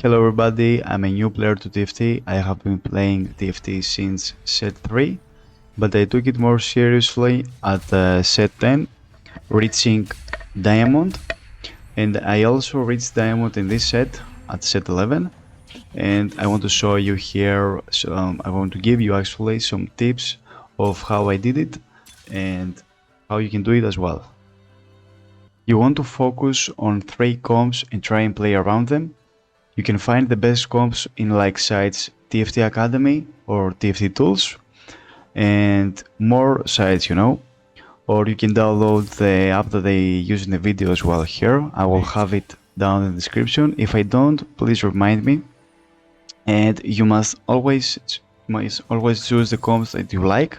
Hello everybody, I'm a new player to TFT. I have been playing TFT since set 3, but I took it more seriously at set 10, reaching Diamond, and I also reached Diamond in this set at set 11, and I want to show you here, I want to give you actually some tips of how I did it and how you can do it as well. You want to focus on 3 comps and try and play around them. You can find the best comps in like sites TFT Academy or TFT Tools and more sites, or you can download the app that I use in the video as well here. I will have it down in the description. If I don't, please remind me. And you must always choose the comps that you like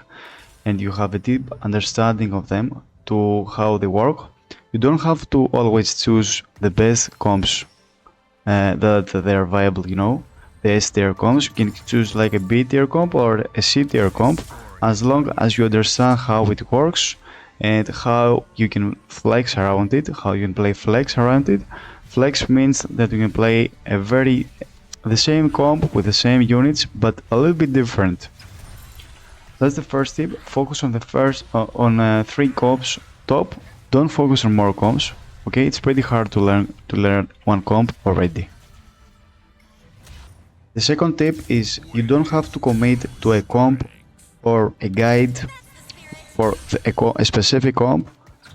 and you have a deep understanding of them to how they work. You don't have to always choose the best comps that they're viable, the S tier comps. You can choose like a B tier comp or a C tier comp as long as you understand how it works and how you can flex around it, how you can play flex around it. Flex means that you can play the same comp with the same units but a little bit different. That's the first tip. Focus on the first on 3 comps top. Don't focus on more comps. Okay, it's pretty hard to learn one comp already. The second tip is you don't have to commit to a comp or a guide for a specific comp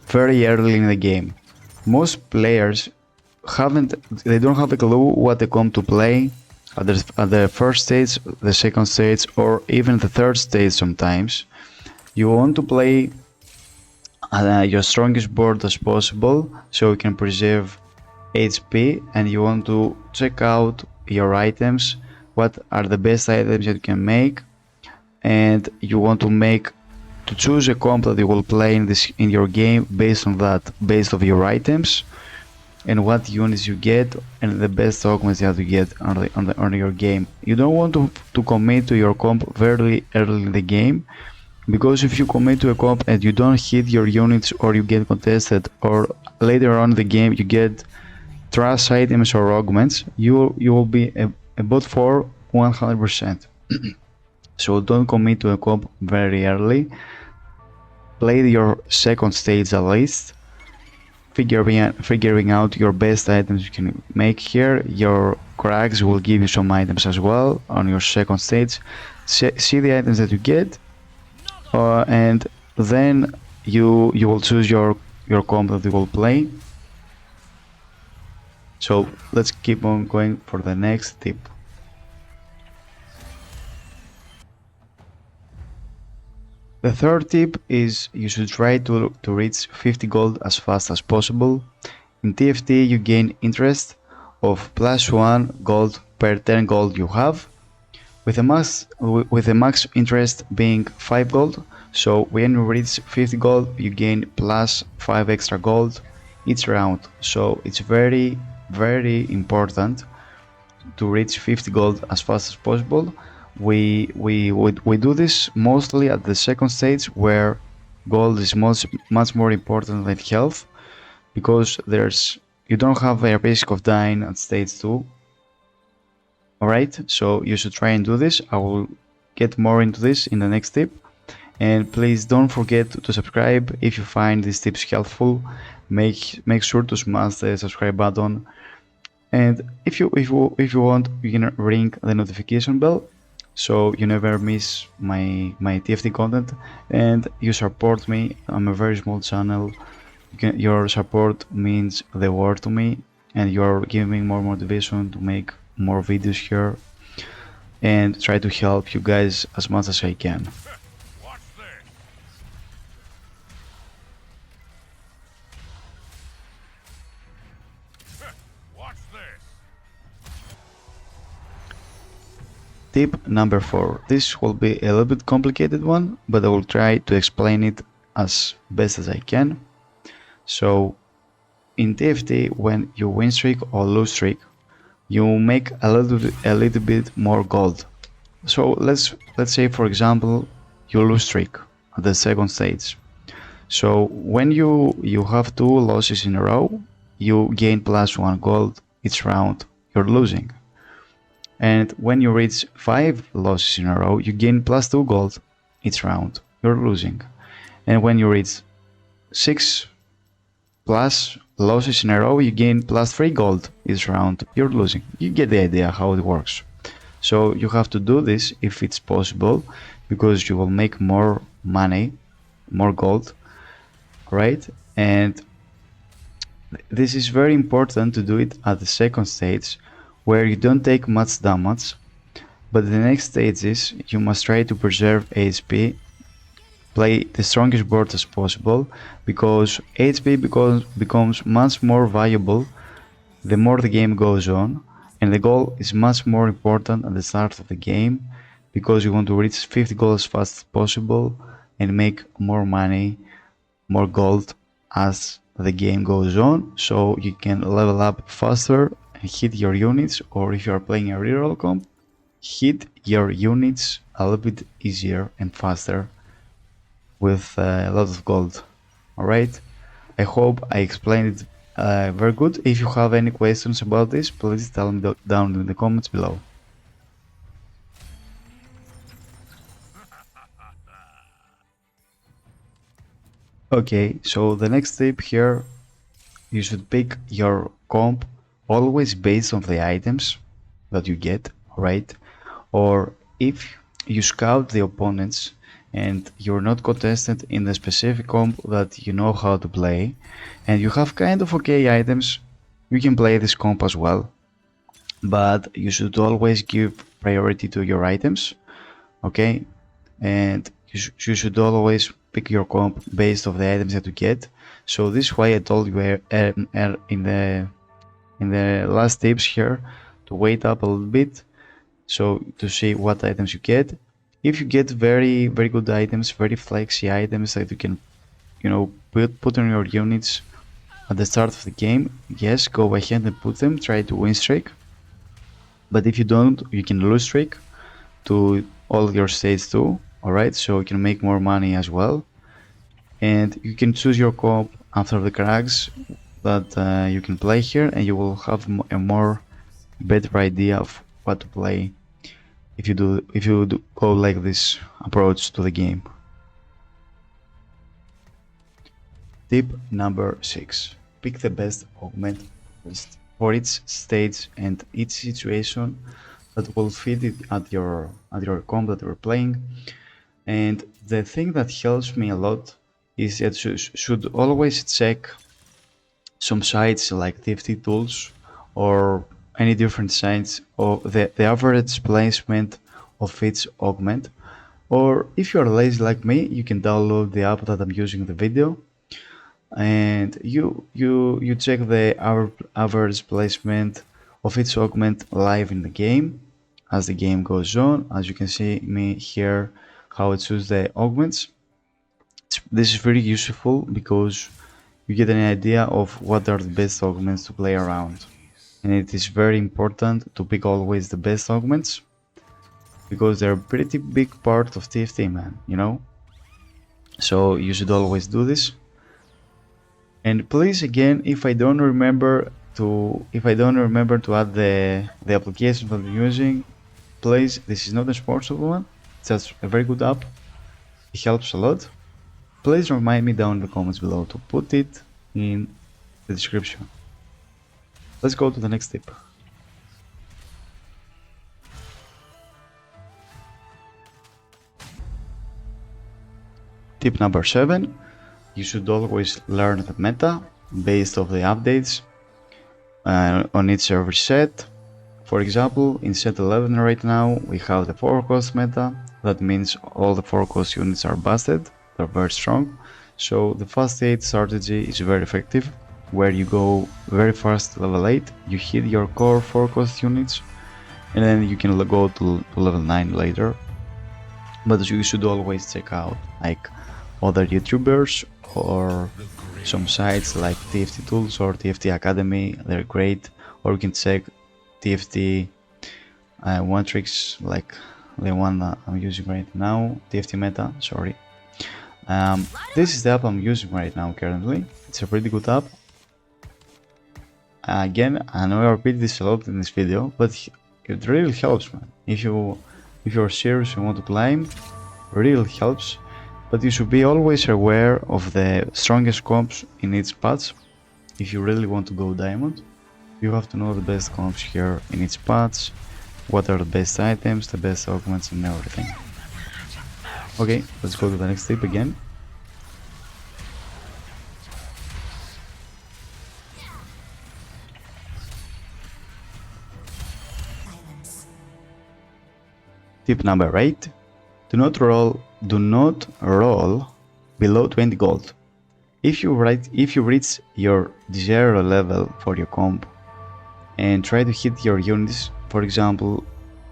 very early in the game. Most players don't have a clue what the comp to play at the first stage, the second stage, or even the third stage sometimes. You want to play your strongest board as possible so you can preserve HP, and you want to check out your items, what are the best items that you can make, and you want to choose a comp that you will play in your game based on that, based on your items and what units you get and the best augments that you get on your game. You don't want to commit to your comp very early in the game, because if you commit to a comp and you don't hit your units or you get contested, or later on in the game you get trash items or augments, you will be a bot for 100%. So don't commit to a comp very early. Play your second stage at least, figuring out your best items you can make here. Your cracks will give you some items as well on your second stage. See the items that you get, and then you will choose your comp that you will play. So let's keep on going for the next tip. The third tip is you should try to reach 50 gold as fast as possible. In TFT you gain interest of +1 gold per 10 gold you have, with the max interest being 5 gold. So when you reach 50 gold you gain +5 extra gold each round. So it's very important to reach 50 gold as fast as possible. We do this mostly at the second stage, where gold is much more important than health, because you don't have a risk of dying at stage 2. Alright, so you should try and do this. I will get more into this in the next tip. And please don't forget to subscribe if you find these tips helpful. Make sure to smash the subscribe button. And if you want, you can ring the notification bell so you never miss my TFT content, and you support me. I'm a very small channel. Your support means the world to me, and you're giving me more motivation to make more videos here and try to help you guys as much as I can. Tip number 4. This will be a little bit complicated one, but I will try to explain it as best as I can. So in TFT, when you win streak or lose streak, you make a little bit more gold. So let's say, for example, you lose streak at the second stage. So when you have 2 losses in a row, you gain +1 gold each round you're losing. And when you reach 5 losses in a row, you gain plus 2 gold each round. You're losing. And when you reach 6 plus losses in a row, you gain plus 3 gold each round. You're losing. You get the idea how it works. So you have to do this if it's possible, because you will make more money, more gold, right? And this is very important to do it at the second stage, where you don't take much damage, but the next stage is you must try to preserve HP, play the strongest board as possible, because HP becomes much more valuable the more the game goes on, and the goal is much more important at the start of the game, because you want to reach 50 gold as fast as possible and make more money, more gold as the game goes on, so you can level up faster and hit your units, or if you are playing a reroll comp, hit your units a little bit easier and faster with a lot of gold. Alright, I hope I explained it very good. If you have any questions about this, please tell me down in the comments below. Okay, so the next tip here, you should pick your comp always based on the items that you get, right? Or if you scout the opponents and you're not contested in the specific comp that you know how to play, and you have kind of okay items, you can play this comp as well. But you should always give priority to your items, okay? And you should always pick your comp based on the items that you get. So this is why I told you in the last tips here to wait up a little bit, so to see what items you get. If you get very good items, very flexy items that you can, you know, put on your units at the start of the game, yes, go ahead and put them, try to win streak. But if you don't, you can lose streak to all your states too, alright, so you can make more money as well. And you can choose your comp after the cracks that you can play here, and you will have a more better idea of what to play if you go like this approach to the game. Tip number 6. Pick the best augment for each stage and each situation that will fit it at your comp that you're playing. And the thing that helps me a lot is that you should always check some sites like TFT tools or any different sites of the average placement of each augment. Or if you are lazy like me, you can download the app that I'm using in the video, and you check the average placement of each augment live in the game as the game goes on. As you can see me here, how it chooses the augments. This is very useful because you get an idea of what are the best augments to play around, and it is very important to pick always the best augments, because they're a pretty big part of TFT, man, you know? So you should always do this. And please, again, if I don't remember to add the application that I'm using, please, this is not a sponsored one, it's just a very good app. It helps a lot. Please remind me down in the comments below to put it in the description. Let's go to the next tip. Tip number 7. You should always learn the meta based off the updates on each server set. For example, in set 11 right now we have the 4-cost meta. That means all the 4-cost units are busted, they're very strong. So the fast 8 strategy is very effective, where you go very fast to level 8, you hit your core 4-cost units, and then you can go to level 9 later. But you should always check out like other YouTubers or some sites like TFT Tools or TFT Academy, they're great. Or you can check TFT one tricks, like the one that I'm using right now, TFT Meta, sorry. This is the app I'm using right now currently. It's a pretty good app. Again, I know I repeat this a lot in this video, but It really helps, man. If you're serious and want to climb, really helps. But you should be always aware of the strongest comps in each patch. If you really want to go diamond, you have to know the best comps here in each patch, what are the best items, the best augments and everything. Okay, let's go to the next tip again. Tip number 8. Do not roll below 20 gold. If you reach your zero level for your comp and try to hit your units, for example,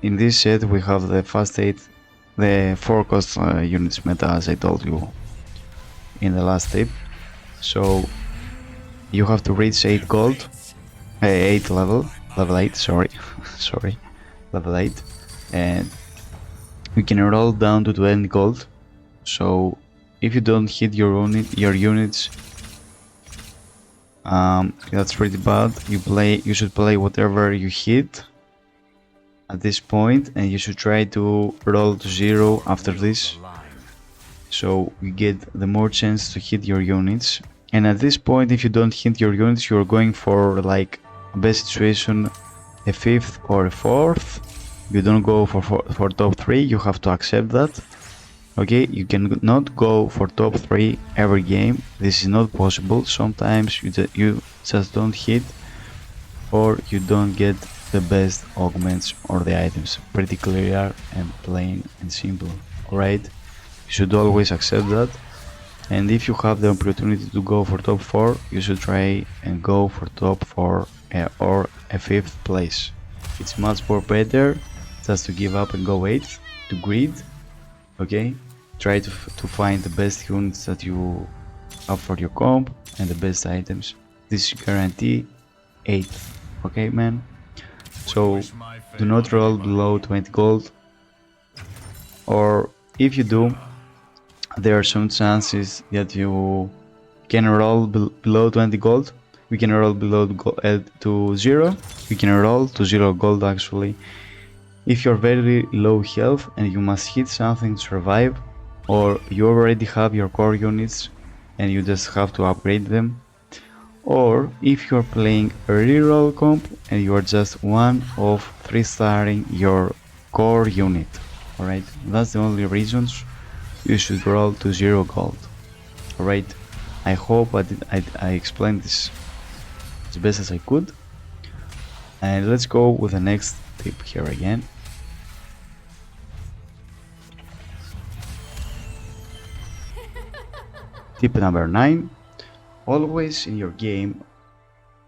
in this set we have the fast 8, the 4 cost units meta, as I told you in the last tip. So you have to reach 8 gold, 8 level 8, sorry, sorry, level 8, and you can roll down to 20 gold. So if you don't hit your units, that's pretty bad. You should play whatever you hit at this point, and you should try to roll to 0 after this, so you get the more chance to hit your units. And at this point, if you don't hit your units, you're going for like a best situation, a 5th or a 4th. You don't go for top 3, you have to accept that. Okay, you cannot go for top 3 every game, this is not possible. Sometimes you just don't hit, or you don't get the best augments or the items. Pretty clear and plain and simple, alright? You should always accept that. And if you have the opportunity to go for top 4, you should try and go for top 4 or a 5th place. It's much more better just to give up and go 8th, to greed, okay? Try to find the best units that you have for your comp and the best items. This guarantee 8th, okay man? So do not roll below 20 gold, or if you do, there are some chances that you can roll below 20 gold. We can roll below to 0. We can roll to 0 gold actually. If you're very low health and you must hit something to survive, or you already have your core units and you just have to upgrade them, or if you're playing a reroll comp and you are just one of 3-starring your core unit, alright? That's the only reasons you should roll to 0 gold, alright? I hope I explained this as best as I could. And let's go with the next tip here again. Tip number 9. Always in your game,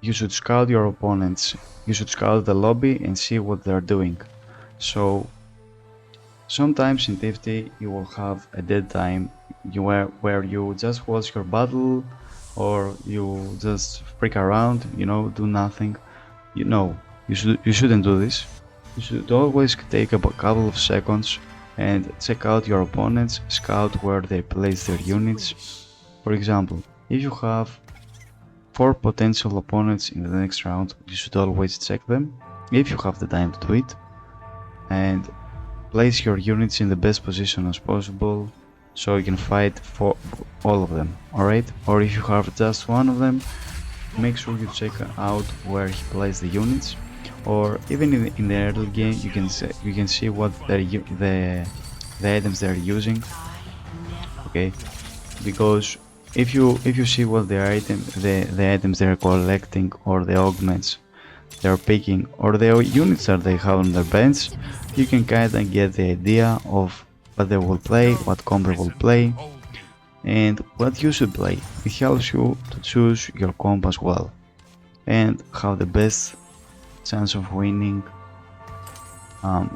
you should scout your opponents. You should scout the lobby and see what they're doing. So sometimes in TFT you will have a dead time where you just watch your battle, or you just freak around, you know, do nothing. You know, you shouldn't do this. You should always take a couple of seconds and check out your opponents, scout where they place their units. For example, if you have 4 potential opponents in the next round, you should always check them, if you have the time to do it, and place your units in the best position as possible, so you can fight for all of them, alright? Or if you have just one of them, make sure you check out where he placed the units, or even in the early game you can see what the items they're using, okay? Because if you see what the items they're collecting, or the augments they're picking, or the units that they have on their bench, you can kinda get the idea of what they will play, what comp they will play, and what you should play. It helps you to choose your comp as well, and have the best chance of winning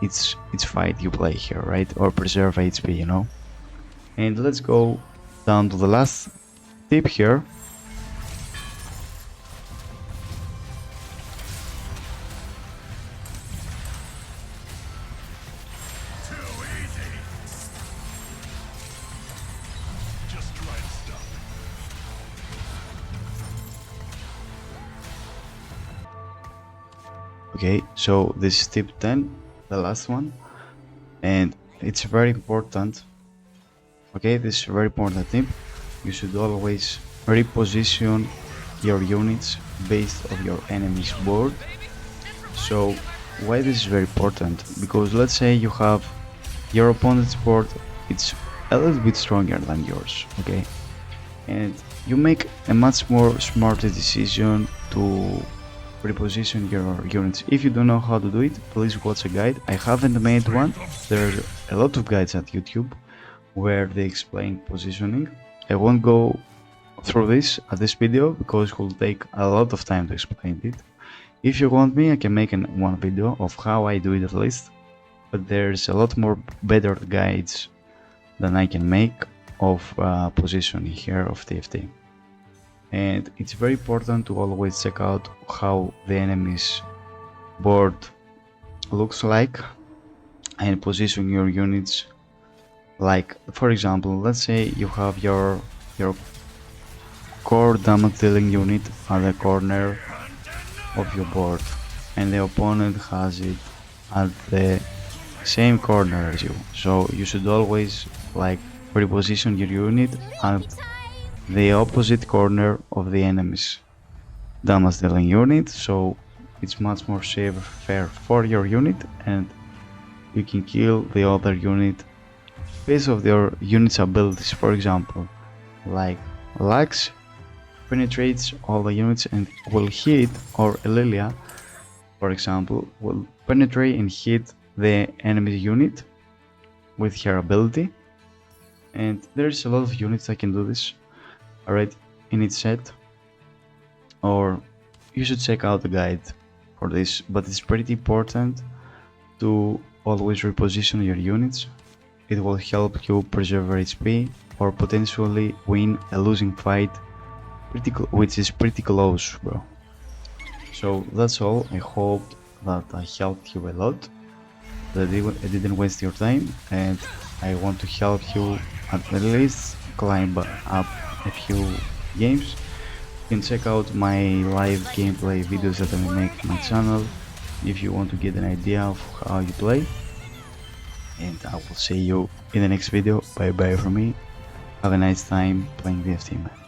each fight you play here, right? Or preserve HP, you know? And let's go down to the last tip here. Okay, so this is tip 10, the last one, and it's very important. Okay, this is a very important tip. You should always reposition your units based on your enemy's board. So why this is very important? Because let's say you have your opponent's board, it's a little bit stronger than yours, okay? And you make a much more smarter decision to reposition your units. If you don't know how to do it, please watch a guide. I haven't made one. There's a lot of guides at YouTube where they explain positioning. I won't go through this at this video because it will take a lot of time to explain it. If you want me, I can make one video of how I do it at least, but there's a lot more better guides than I can make of positioning here of TFT. And it's very important to always check out how the enemy's board looks like and position your units. Like, for example, let's say you have your core damage dealing unit at the corner of your board and the opponent has it at the same corner as you, so you should always like reposition your unit at the opposite corner of the enemy's damage dealing unit, so it's much more fair for your unit and you can kill the other unit based on your unit's abilities. For example, like Lux penetrates all the units and will hit, or Elilia, for example, will penetrate and hit the enemy unit with her ability. And there's a lot of units that can do this, alright, in its set, or you should check out the guide for this, but it's pretty important to always reposition your units. It will help you preserve HP or potentially win a losing fight, which is pretty close, bro. So that's all. I hope that I helped you a lot, that I didn't waste your time, and I want to help you at least climb up a few games. You can check out my live gameplay videos that I make on my channel if you want to get an idea of how you play. And I will see you in the next video. Bye bye from me. Have a nice time playing TFT, man.